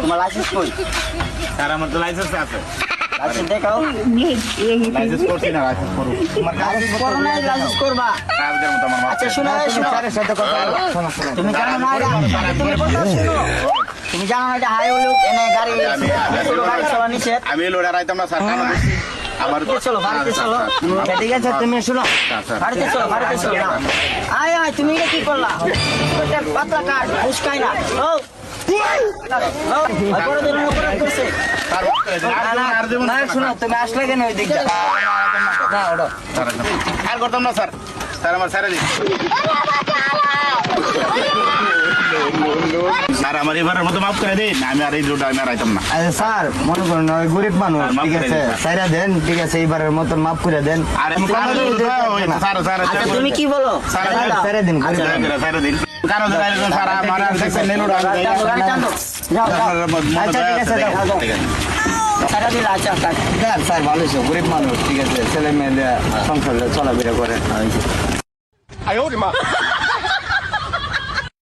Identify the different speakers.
Speaker 1: তোমার লাইসেন্স কই?
Speaker 2: স্যার আমার তো লাইসেন্স আছে।
Speaker 1: লাইসেন্স দেখাও।
Speaker 2: লাইসেন্স করছি না, লাইসেন্স করব।
Speaker 1: তোমার লাইসেন্স করো না, লাইসেন্স করবা।
Speaker 2: কাজের মতো আমার
Speaker 1: আচ্ছা শোনো, স্যারের সাথে কথা বলো। তুমি জানো না তুমি কথা শোনো। তুমি জানো না এটা হাইওয়ে এনে গাড়ি গাড়ি চালানো নিষেধ।
Speaker 2: আমি লোডে রাইতাম না স্যার, কারণ আমার
Speaker 1: চলো বাড়িতে চলো। ঠিক আছে তুমি শোনো, বাড়িতে চলো, বাড়িতে চলো। আয় আয়, তুমি এটা কি করলা? পাতলা কাট ফুসকাই না। ও বড় ধরনের অপরাধ করছে। না শোনো, তুমি আসলে কেন ওই দিকটা? না ওটা
Speaker 2: আর করতাম না স্যার, স্যার আমার স্যারে দিন স্যার, আমার এবারের মতো মাফ করে দিন। আমি আর এই রোড আমি আর আইতাম না।
Speaker 1: আচ্ছা স্যার, মনে করেন ওই গরিব মানুষ, ঠিক আছে সাইরা দেন, ঠিক আছে এইবারের মতন মাফ করে দেন।
Speaker 2: আর স্যার স্যার
Speaker 1: আচ্ছা তুমি কি বলো?
Speaker 2: স্যারে দিন, স্যারে দিন। কারণ স্যার আমার আর দেখছেন নেলুড
Speaker 1: যাও আচ্ছা ঠিক আছে যাও সারা দিন। আচ্ছা দেন স্যার, ভালো ছিল, গরিব মানুষ, ঠিক আছে ছেলে মেয়েদের সংসার চলাফেরা করে।